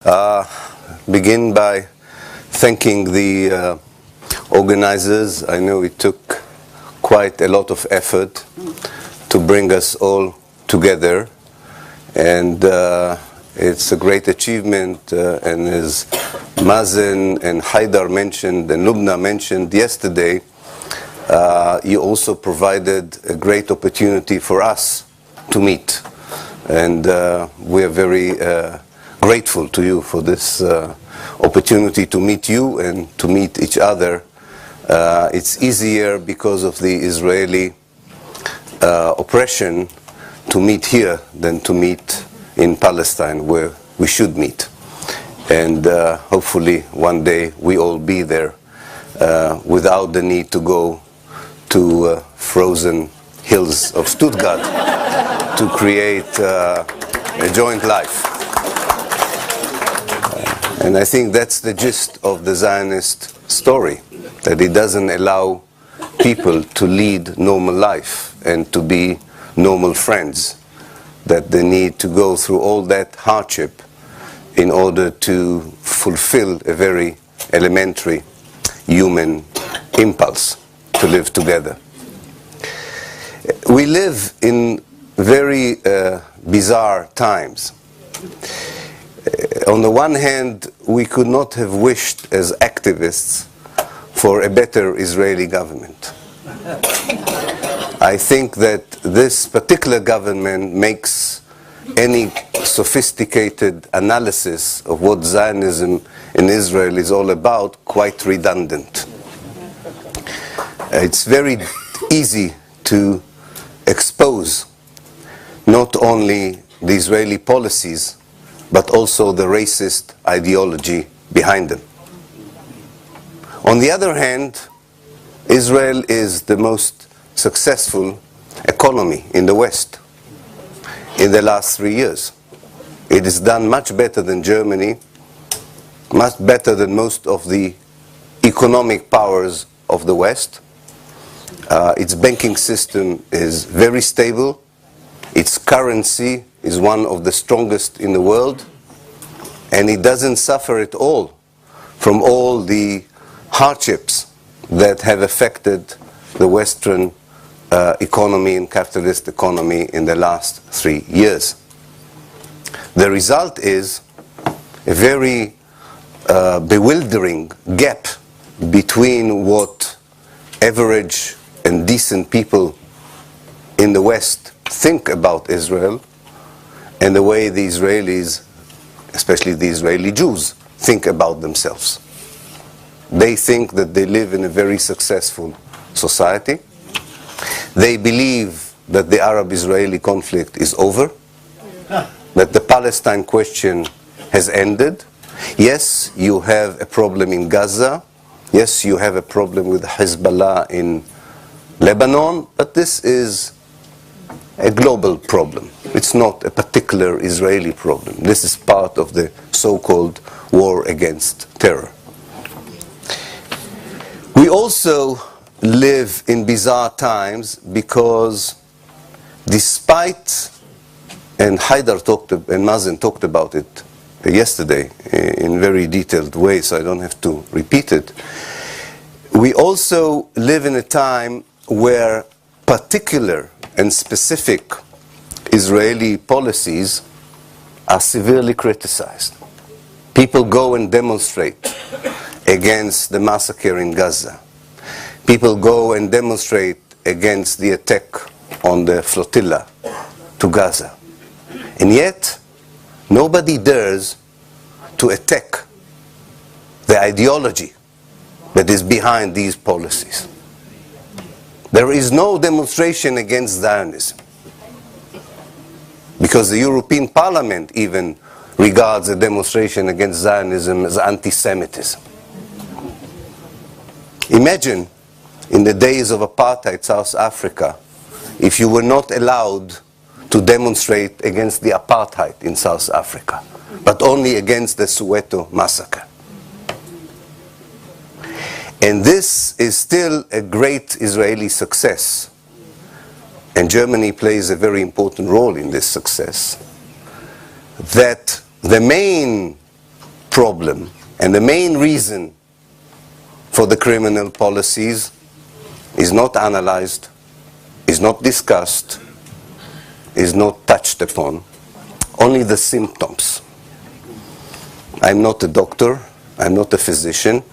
Begin by thanking the organizers. I know it took quite a lot of effort to bring us all together, and it's a great achievement, and as Mazen and Haidar mentioned and Lubna mentioned yesterday, you also provided a great opportunity for us to meet, and we are very grateful to you for this opportunity to meet you and to meet each other. It's easier because of the Israeli oppression to meet here than to meet in Palestine, where we should meet. And hopefully one day we all be there without the need to go to frozen hills of Stuttgart to create a joint life. And I think that's the gist of the Zionist story, that it doesn't allow people to lead normal life and to be normal friends, that they need to go through all that hardship in order to fulfill a very elementary human impulse to live together. We live in very bizarre times. On the one hand, we could not have wished as activists for a better Israeli government. I think that this particular government makes any sophisticated analysis of what Zionism in Israel is all about quite redundant. It's very easy to expose not only the Israeli policies but also the racist ideology behind them. On the other hand, Israel is the most successful economy in the West in the last 3 years. It has done much better than Germany, much better than most of the economic powers of the West. Its banking system is very stable. Its currency is one of the strongest in the world, and it doesn't suffer at all from all the hardships that have affected the Western economy and capitalist economy in the last 3 years. The result is a very bewildering gap between what average and decent people in the West think about Israel and the way the Israelis, especially the Israeli Jews, think about themselves. They think that they live in a very successful society. They believe that the Arab-Israeli conflict is over, that the Palestine question has ended. Yes, you have a problem in Gaza. Yes, you have a problem with Hezbollah in Lebanon, but this is a global problem. It's not a particular Israeli problem. This is part of the so-called war against terror. We also live in bizarre times because despite, and Haidar and Mazen talked about it yesterday in very detailed way, so I don't have to repeat it, we also live in a time where particular and specific Israeli policies are severely criticized. People go and demonstrate against the massacre in Gaza. People go and demonstrate against the attack on the flotilla to Gaza. And yet, nobody dares to attack the ideology that is behind these policies. There is no demonstration against Zionism, because the European Parliament even regards a demonstration against Zionism as anti-Semitism. Imagine in the days of apartheid South Africa, if you were not allowed to demonstrate against the apartheid in South Africa, but only against the Soweto massacre. And this is still a great Israeli success. And Germany plays a very important role in this success. That the main problem and the main reason for the criminal policies is not analyzed, is not discussed, is not touched upon, only the symptoms. I'm not a doctor, I'm not a physician,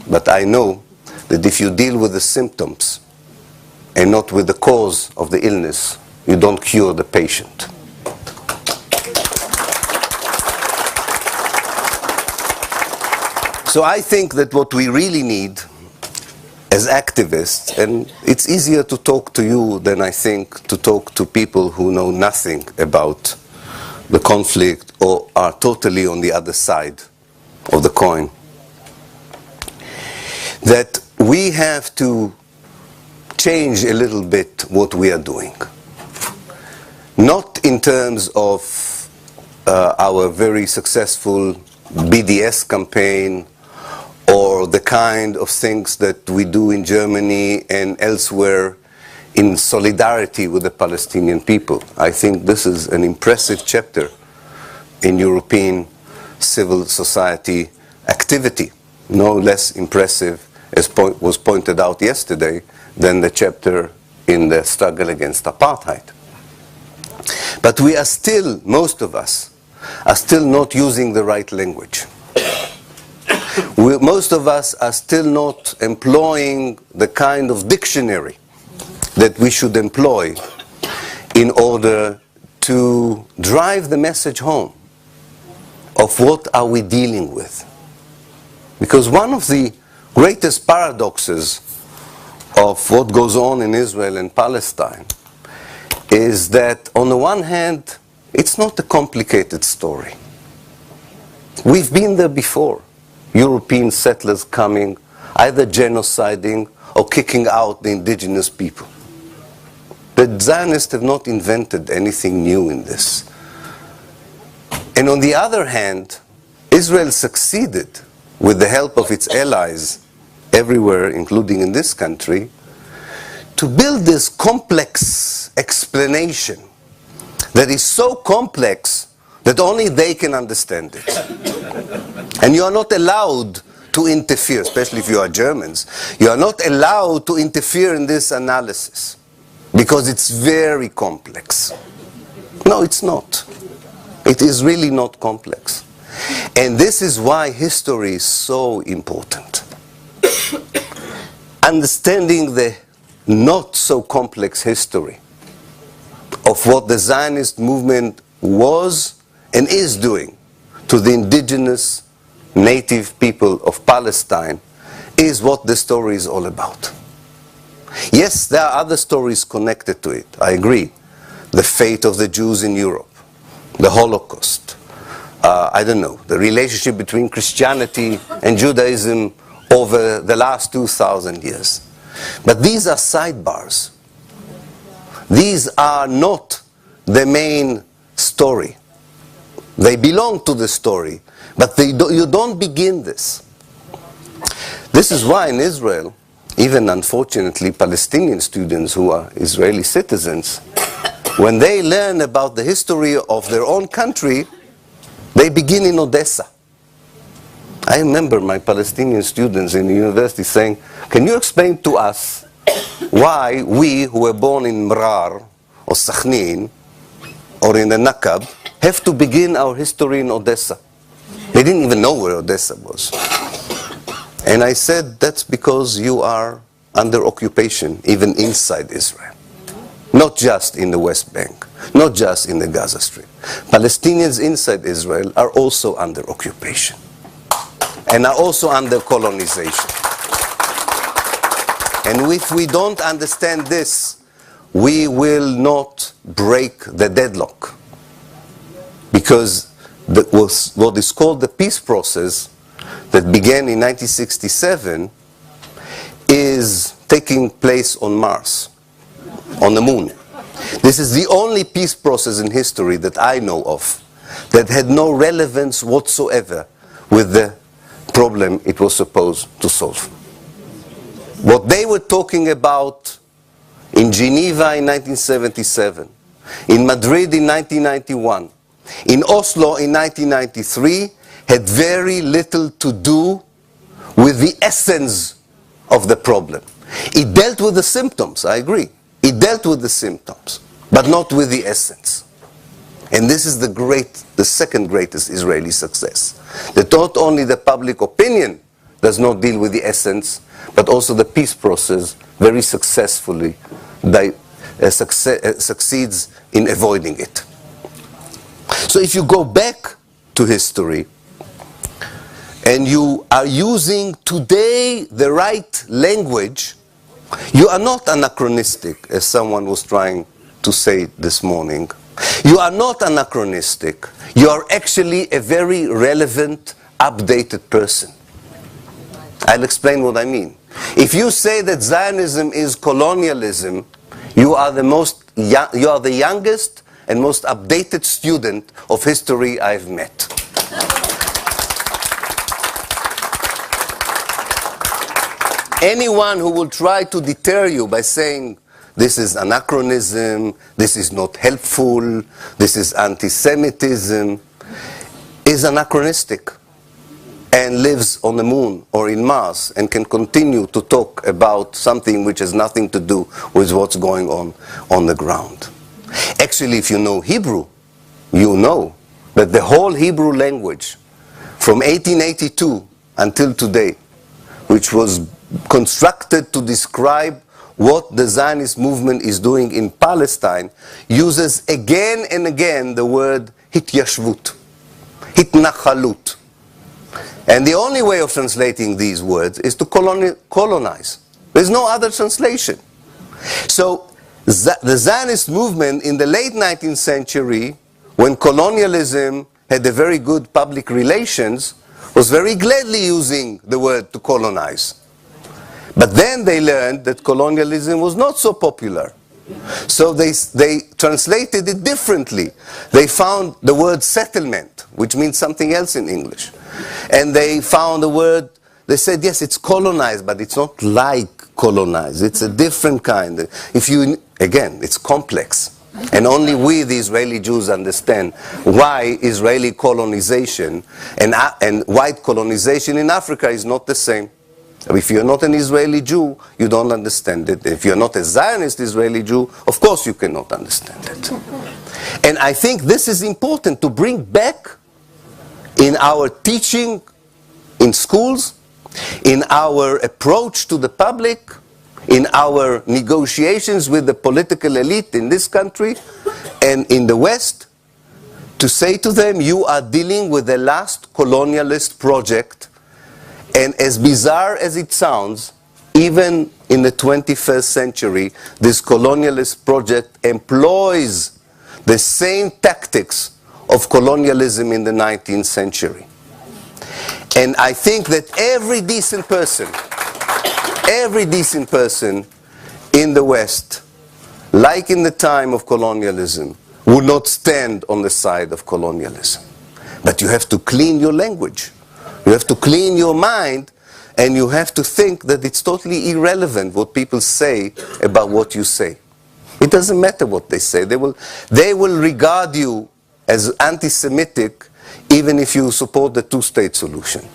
but I know that if you deal with the symptoms and not with the cause of the illness, you don't cure the patient. So I think that what we really need as activists, and it's easier to talk to you than I think to talk to people who know nothing about the conflict or are totally on the other side of the coin, that we have to change a little bit what we are doing. Not in terms of our very successful BDS campaign or the kind of things that we do in Germany and elsewhere in solidarity with the Palestinian people. I think this is an impressive chapter in European civil society activity, no less impressive, as was pointed out yesterday, than the chapter in the struggle against apartheid. But we are still, most of us, are still not using the right language. Most of us are still not employing the kind of dictionary that we should employ in order to drive the message home of what are we dealing with. Because one of the greatest paradoxes of what goes on in Israel and Palestine is that on the one hand, it's not a complicated story. We've been there before. European settlers coming, either genociding or kicking out the indigenous people. The Zionists have not invented anything new in this. And on the other hand, Israel succeeded, with the help of its allies everywhere, including in this country, to build this complex explanation that is so complex that only they can understand it. And you are not allowed to interfere, especially if you are Germans. You are not allowed to interfere in this analysis because it's very complex. No, it's not. It is really not complex. And this is why history is so important. Understanding the not so complex history of what the Zionist movement was and is doing to the indigenous native people of Palestine is what the story is all about. Yes, there are other stories connected to it, I agree. The fate of the Jews in Europe, the Holocaust, I don't know, the relationship between Christianity and Judaism over the last 2,000 years. But these are sidebars. These are not the main story. They belong to the story, but you don't begin this. This is why in Israel, even unfortunately Palestinian students who are Israeli citizens, when they learn about the history of their own country, they begin in Odessa. I remember my Palestinian students in the university saying, can you explain to us why we who were born in Mrar or Sakhnin or in the Nakab have to begin our history in Odessa? They didn't even know where Odessa was. And I said, that's because you are under occupation, even inside Israel. Not just in the West Bank, not just in the Gaza Strip. Palestinians inside Israel are also under occupation and are also under colonization. And if we don't understand this, we will not break the deadlock. Because what is called the peace process that began in 1967 is taking place on Mars, on the moon. This is the only peace process in history that I know of that had no relevance whatsoever with the problem it was supposed to solve. What they were talking about in Geneva in 1977, in Madrid in 1991, in Oslo in 1993, had very little to do with the essence of the problem. It dealt with the symptoms, I agree. It dealt with the symptoms, but not with the essence. And this is the second greatest Israeli success. That not only the public opinion does not deal with the essence, but also the peace process very successfully succeeds in avoiding it. So if you go back to history, and you are using today the right language, you are not anachronistic, as someone was trying to say this morning. You are not anachronistic. You are actually a very relevant, updated person. I'll explain what I mean. If you say that Zionism is colonialism, you are the youngest and most updated student of history I've met. Anyone who will try to deter you by saying this is anachronism, this is not helpful, this is anti-Semitism, is anachronistic and lives on the moon or in Mars and can continue to talk about something which has nothing to do with what's going on the ground. Actually, if you know Hebrew, you know that the whole Hebrew language from 1882 until today, which was constructed to describe what the Zionist movement is doing in Palestine, uses again and again the word hityashvut, hitnachalut. And the only way of translating these words is to colonize. There's no other translation. So the Zionist movement in the late 19th century, when colonialism had a very good public relations, was very gladly using the word to colonize. But then they learned that colonialism was not so popular. So they translated it differently. They found the word settlement, which means something else in English. And they found the word, they said, yes, it's colonized, but it's not like colonized. It's a different kind. Again, it's complex. And only we, the Israeli Jews, understand why Israeli colonization and white colonization in Africa is not the same. If you're not an Israeli Jew, you don't understand it. If you're not a Zionist Israeli Jew, of course you cannot understand it. And I think this is important to bring back in our teaching in schools, in our approach to the public, in our negotiations with the political elite in this country and in the West, to say to them, you are dealing with the last colonialist project. And as bizarre as it sounds, even in the 21st century, this colonialist project employs the same tactics of colonialism in the 19th century. And I think that every decent person in the West, like in the time of colonialism, would not stand on the side of colonialism. But you have to clean your language. You have to clean your mind, and you have to think that it's totally irrelevant what people say about what you say. It doesn't matter what they say. They will regard you as anti-Semitic even if you support the two-state solution.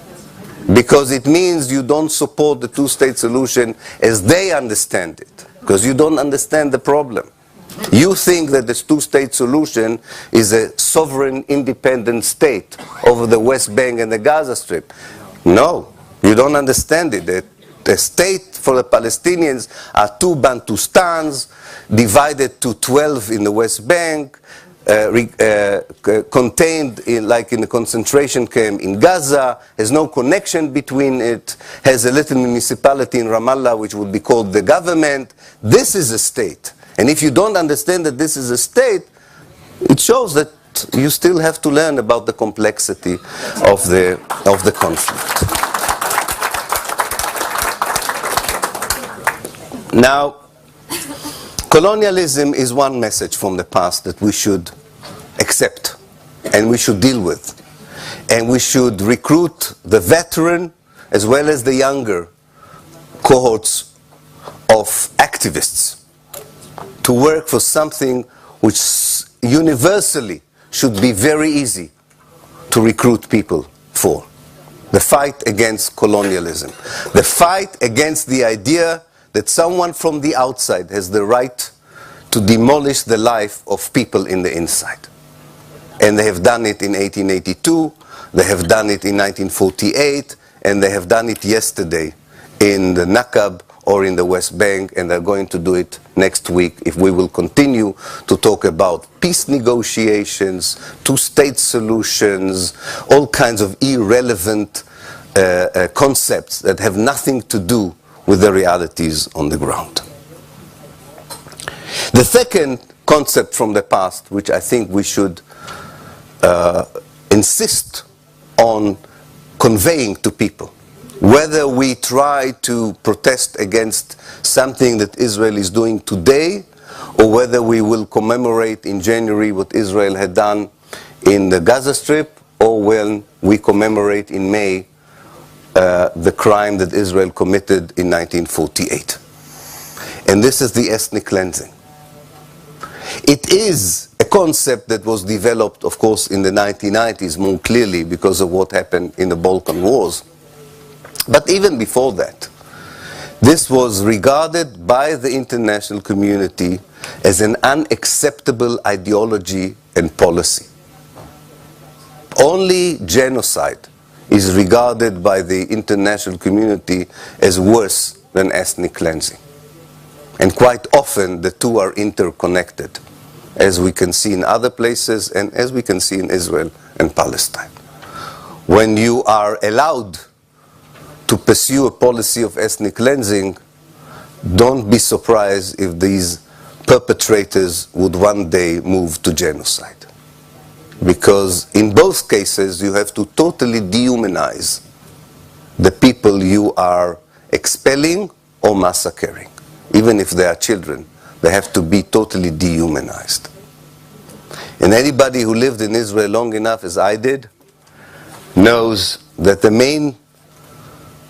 Because it means you don't support the two-state solution as they understand it. Because you don't understand the problem. You think that this two-state solution is a sovereign, independent state over the West Bank and the Gaza Strip. No, you don't understand it. The state for the Palestinians are two Bantustans, divided to 12 in the West Bank, contained in a concentration camp in Gaza, has no connection between it, has a little municipality in Ramallah which would be called the government. This is a state. And if you don't understand that this is a state, it shows that you still have to learn about the complexity of the conflict. Now, colonialism is one message from the past that we should accept and we should deal with. And we should recruit the veteran as well as the younger cohorts of activists to work for something which universally should be very easy to recruit people before. The fight against colonialism. The fight against the idea that someone from the outside has the right to demolish the life of people in the inside. And they have done it in 1882, they have done it in 1948, and they have done it yesterday in the Nakab or in the West Bank, and they're going to do it next week if we will continue to talk about peace negotiations, two-state solutions, all kinds of irrelevant concepts that have nothing to do with the realities on the ground. The second concept from the past, which I think we should insist on conveying to people, whether we try to protest against something that Israel is doing today, or whether we will commemorate in January what Israel had done in the Gaza Strip, or when we commemorate in May the crime that Israel committed in 1948. And this is the ethnic cleansing. It is a concept that was developed, of course, in the 1990s more clearly because of what happened in the Balkan Wars. But even before that, this was regarded by the international community as an unacceptable ideology and policy. Only genocide is regarded by the international community as worse than ethnic cleansing. And quite often the two are interconnected, as we can see in other places and as we can see in Israel and Palestine. When you are allowed to pursue a policy of ethnic cleansing, don't be surprised if these perpetrators would one day move to genocide. Because in both cases you have to totally dehumanize the people you are expelling or massacring. Even if they are children, they have to be totally dehumanized. And anybody who lived in Israel long enough, as I did, knows that the main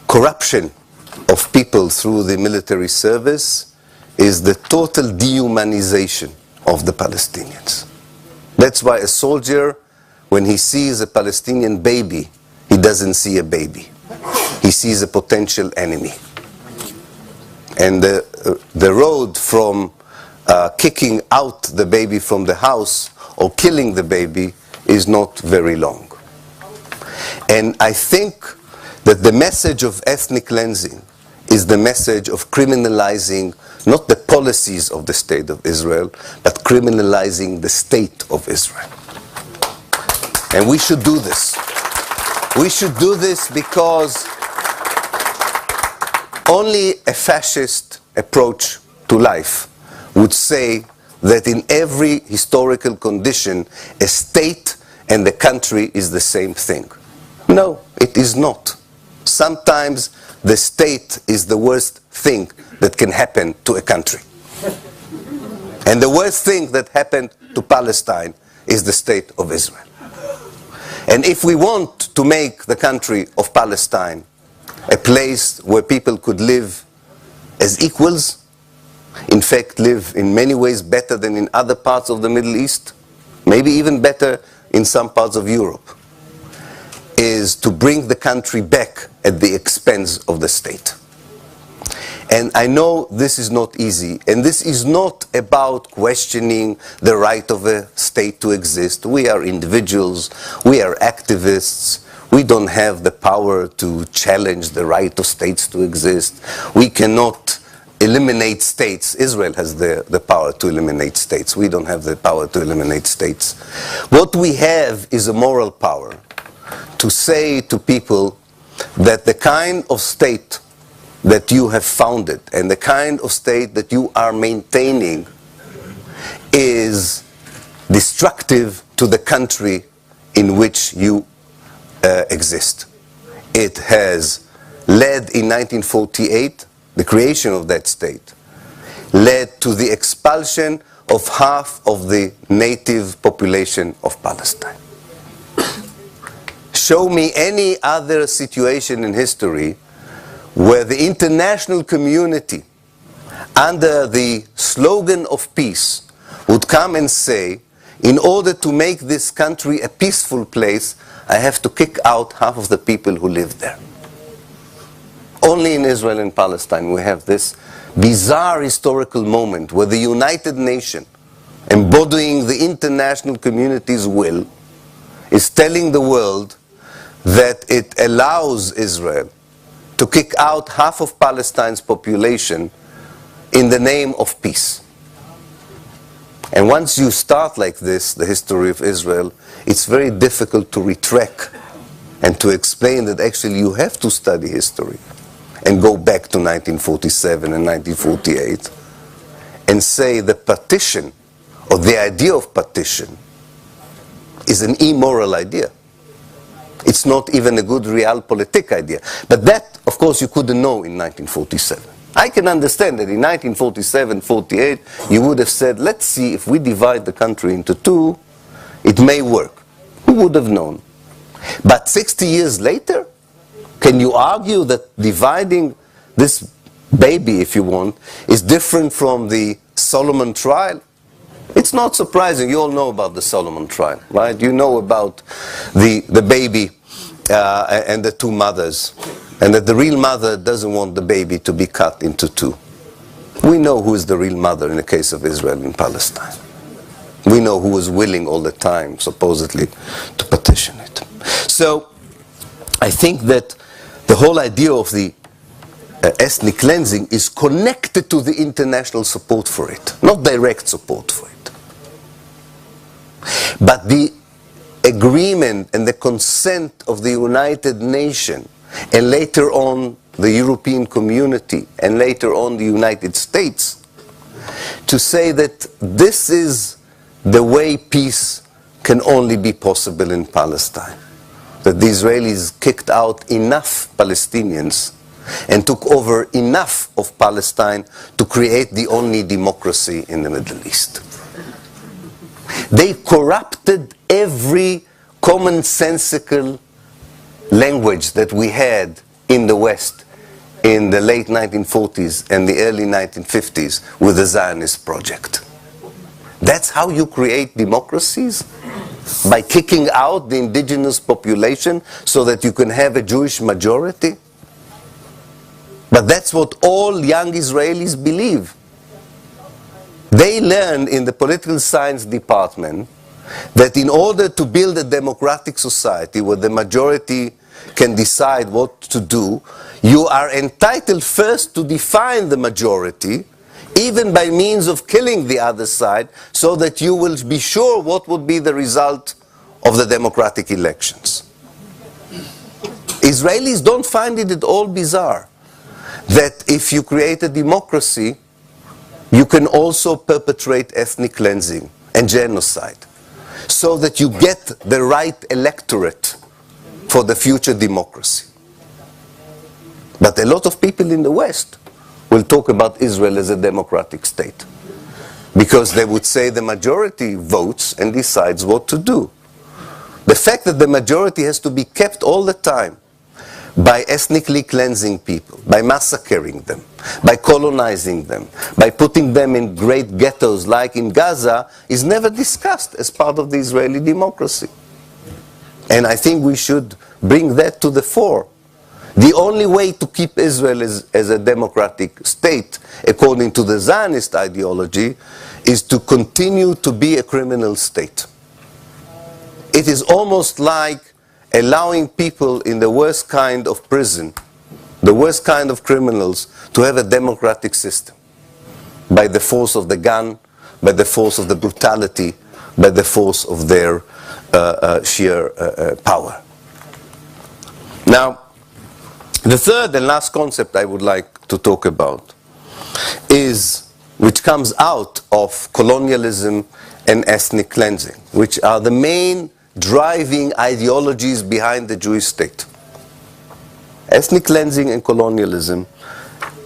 corruption of people through the military service is the total dehumanization of the Palestinians. That's why a soldier, when he sees a Palestinian baby, he doesn't see a baby. He sees a potential enemy. And the road from kicking out the baby from the house or killing the baby is not very long. And I think that the message of ethnic cleansing is the message of criminalizing not the policies of the State of Israel, but criminalizing the State of Israel. And we should do this. We should do this because only a fascist approach to life would say that in every historical condition, a state and a country is the same thing. No, it is not. Sometimes the state is the worst thing that can happen to a country. And the worst thing that happened to Palestine is the State of Israel. And if we want to make the country of Palestine a place where people could live as equals, in fact live in many ways better than in other parts of the Middle East, maybe even better in some parts of Europe, is to bring the country back at the expense of the state. And I know this is not easy, and this is not about questioning the right of a state to exist. We are individuals, we are activists, we don't have the power to challenge the right of states to exist. We cannot eliminate states. Israel has the power to eliminate states. We don't have the power to eliminate states. What we have is a moral power to say to people that the kind of state that you have founded and the kind of state that you are maintaining is destructive to the country in which you exist. It has led in 1948, the creation of that state, led to the expulsion of half of the native population of Palestine. Show me any other situation in history where the international community, under the slogan of peace, would come and say, in order to make this country a peaceful place, I have to kick out half of the people who live there. Only in Israel and Palestine we have this bizarre historical moment where the United Nations, embodying the international community's will, is telling the world that it allows Israel to kick out half of Palestine's population in the name of peace. And once you start like this, the history of Israel, it's very difficult to retract and to explain that actually you have to study history and go back to 1947 and 1948 and say the partition or the idea of partition is an immoral idea. It's not even a good realpolitik idea. But that, of course, you couldn't know in 1947. I can understand that in 1947-48 you would have said, let's see if we divide the country into two, it may work. Who would have known? But 60 years later, can you argue that dividing this baby, if you want, is different from the Solomon trial? It's not surprising. You all know about the Solomon trial, right? You know about the baby and the two mothers, and that the real mother doesn't want the baby to be cut into two. We know who is the real mother in the case of Israel and Palestine. We know who was willing all the time, supposedly, to petition it. So, I think that the whole idea of the ethnic cleansing is connected to the international support for it, not direct support for it. But the agreement and the consent of the United Nations, and later on the European community, and later on the United States, to say that this is the way peace can only be possible in Palestine. That the Israelis kicked out enough Palestinians and took over enough of Palestine to create the only democracy in the Middle East. They corrupted every commonsensical language that we had in the West in the late 1940s and the early 1950s with the Zionist project. That's how you create democracies? By kicking out the indigenous population so that you can have a Jewish majority? But that's what all young Israelis believe. They learned in the political science department that in order to build a democratic society where the majority can decide what to do, you are entitled first to define the majority, even by means of killing the other side, so that you will be sure what would be the result of the democratic elections. Israelis don't find it at all bizarre that if you create a democracy, you can also perpetrate ethnic cleansing and genocide, so that you get the right electorate for the future democracy. But a lot of people in the West will talk about Israel as a democratic state, because they would say the majority votes and decides what to do. The fact that the majority has to be kept all the time by ethnically cleansing people, by massacring them, by colonizing them, by putting them in great ghettos like in Gaza, is never discussed as part of the Israeli democracy. And I think we should bring that to the fore. The only way to keep Israel as a democratic state, according to the Zionist ideology, is to continue to be a criminal state. It is almost like allowing people in the worst kind of prison, the worst kind of criminals, to have a democratic system by the force of the gun, by the force of the brutality, by the force of their sheer power. Now, the third and last concept I would like to talk about is, which comes out of colonialism and ethnic cleansing, which are the main driving ideologies behind the Jewish state. Ethnic cleansing and colonialism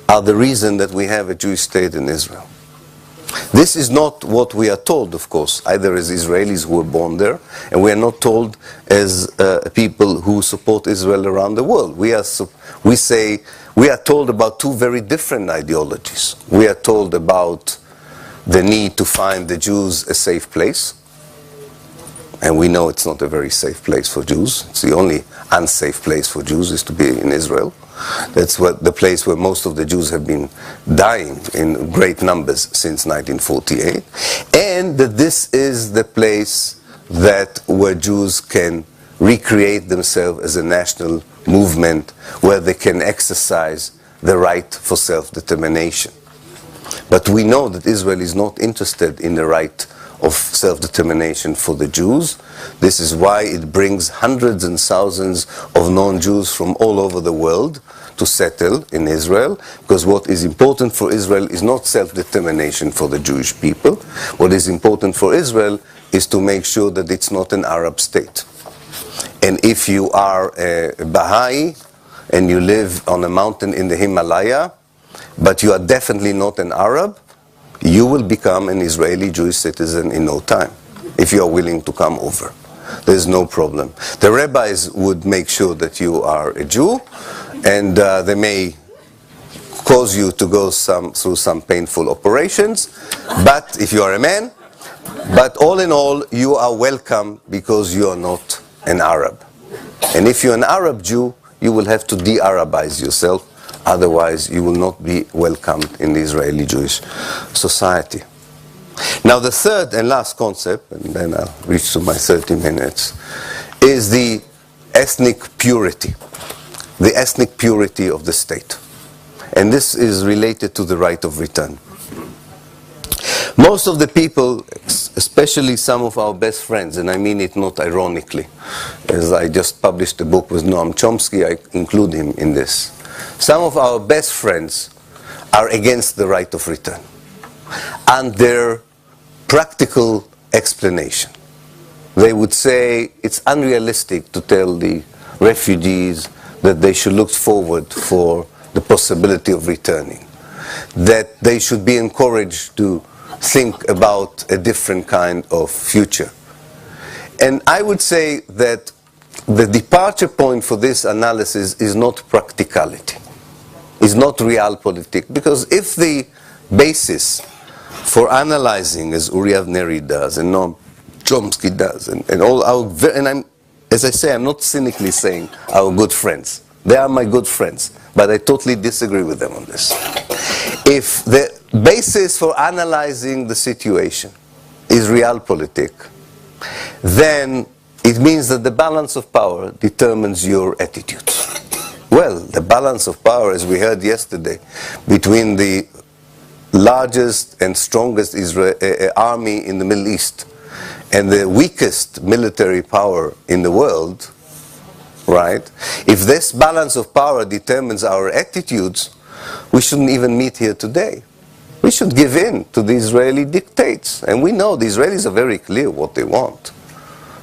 are the reason that we have a Jewish state in Israel. This is not what we are told, of course, either as Israelis who were born there, and we are not told as people who support Israel around the world. We are told about two very different ideologies. We are told about the need to find the Jews a safe place, And we know it's not a very safe place for Jews. It's the only unsafe place for Jews is to be in Israel. That's the place where most of the Jews have been dying in great numbers since 1948. And that this is the place where Jews can recreate themselves as a national movement, where they can exercise the right for self-determination. But we know that Israel is not interested in the right of self-determination for the Jews. This is why it brings hundreds and thousands of non-Jews from all over the world to settle in Israel, because what is important for Israel is not self-determination for the Jewish people. What is important for Israel is to make sure that it's not an Arab state. And if you are a Baha'i and you live on a mountain in the Himalaya, but you are definitely not an Arab, you will become an Israeli Jewish citizen in no time, if you are willing to come over. There's no problem. The rabbis would make sure that you are a Jew, and they may cause you to go through some painful operations, but if you are a man, but all in all, you are welcome because you are not an Arab. And if you're an Arab Jew, you will have to de-Arabize yourself. Otherwise, you will not be welcomed in the Israeli Jewish society. Now, the third and last concept, and then I'll reach to my 30 minutes, is the ethnic purity. The ethnic purity of the state. And this is related to the right of return. Most of the people, especially some of our best friends, and I mean it not ironically, as I just published a book with Noam Chomsky, I include him in this. Some of our best friends are against the right of return, and their practical explanation. They would say it's unrealistic to tell the refugees that they should look forward for the possibility of returning, that they should be encouraged to think about a different kind of future. And I would say that the departure point for this analysis is not practicality, is not realpolitik, because if the basis for analyzing, as Uri Avneri does and Noam Chomsky does, and all our, and I'm, as I say, I'm not cynically saying our good friends. They are my good friends, but I totally disagree with them on this. If the basis for analyzing the situation is realpolitik, then it means that the balance of power determines your attitudes. Well, the balance of power, as we heard yesterday, between the largest and strongest army in the Middle East and the weakest military power in the world, right? If this balance of power determines our attitudes, we shouldn't even meet here today. We should give in to the Israeli dictates. And we know the Israelis are very clear what they want.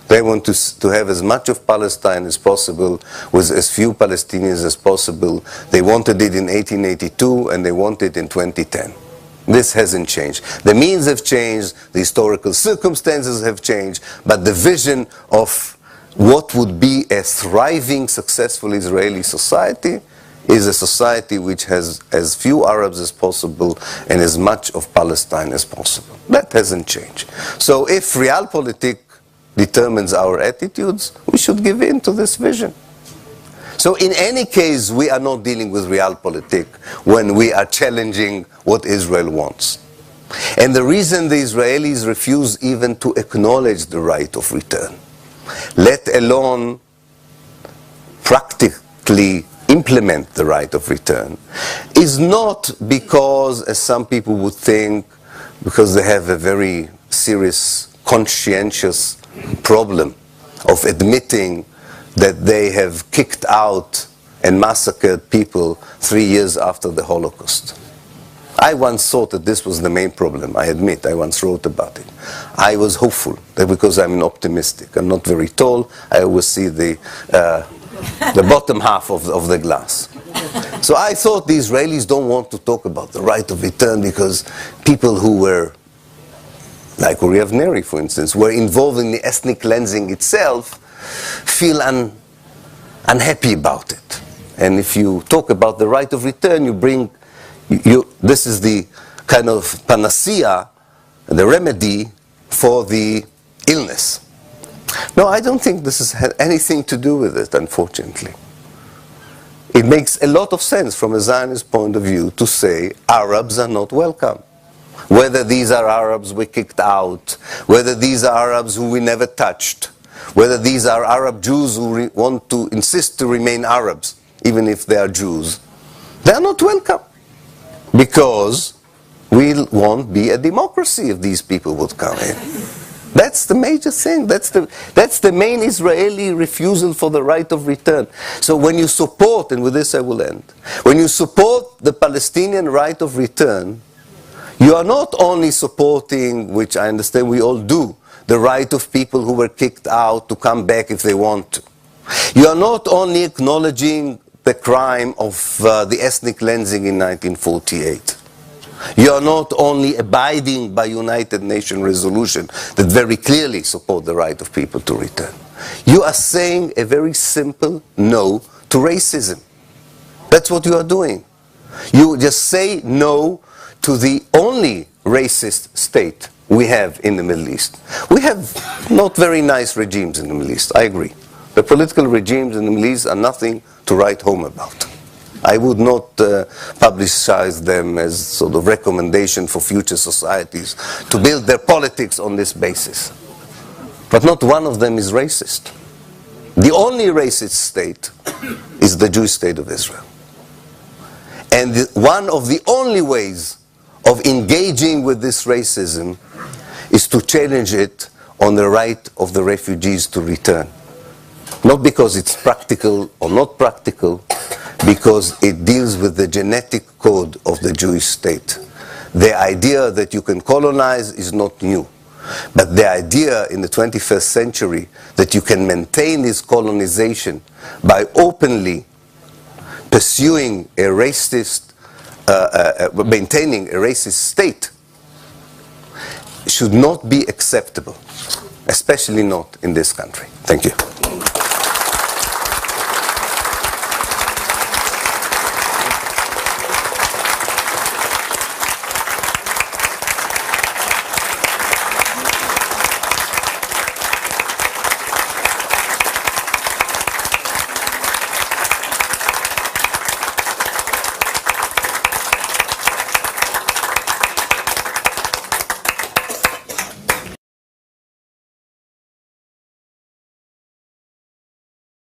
They want to have as much of Palestine as possible with as few Palestinians as possible. They wanted it in 1882 and they want it in 2010. This hasn't changed. The means have changed, the historical circumstances have changed, but the vision of what would be a thriving, successful Israeli society is a society which has as few Arabs as possible and as much of Palestine as possible. That hasn't changed. So if realpolitik determines our attitudes, we should give in to this vision. So in any case, we are not dealing with realpolitik when we are challenging what Israel wants. And the reason the Israelis refuse even to acknowledge the right of return, let alone practically implement the right of return, is not because, as some people would think, because they have a very serious conscientious problem of admitting that they have kicked out and massacred people 3 years after the Holocaust. I once thought that this was the main problem. I admit, I once wrote about it. I was hopeful, that because I'm an optimistic. I'm not very tall. I always see the bottom half of the glass. So I thought the Israelis don't want to talk about the right of return because people who were, like Uri Avneri, for instance, were involved in the ethnic cleansing itself, feel unhappy about it. And if you talk about the right of return, this is the kind of panacea, the remedy for the illness. No, I don't think this has anything to do with it, unfortunately. It makes a lot of sense from a Zionist point of view to say Arabs are not welcome. Whether these are Arabs we kicked out, whether these are Arabs who we never touched, whether these are Arab Jews who want to insist to remain Arabs, even if they are Jews, they are not welcome. Because we won't be a democracy if these people would come in. That's the major thing. That's the main Israeli refusal for the right of return. So when you support, and with this I will end, when you support the Palestinian right of return, you are not only supporting, which I understand we all do, the right of people who were kicked out to come back if they want to. You are not only acknowledging the crime of the ethnic cleansing in 1948. You are not only abiding by United Nations resolution that very clearly support the right of people to return. You are saying a very simple no to racism. That's what you are doing. You just say no to the only racist state we have in the Middle East. We have not very nice regimes in the Middle East, I agree. The political regimes in the Middle East are nothing to write home about. I would not publicize them as sort of recommendation for future societies to build their politics on this basis. But not one of them is racist. The only racist state is the Jewish state of Israel. And one of the only ways of engaging with this racism is to challenge it on the right of the refugees to return. Not because it's practical or not practical, because it deals with the genetic code of the Jewish state. The idea that you can colonize is not new. But the idea in the 21st century that you can maintain this colonization by openly pursuing a racist, maintaining a racist state should not be acceptable, especially not in this country. Thank you.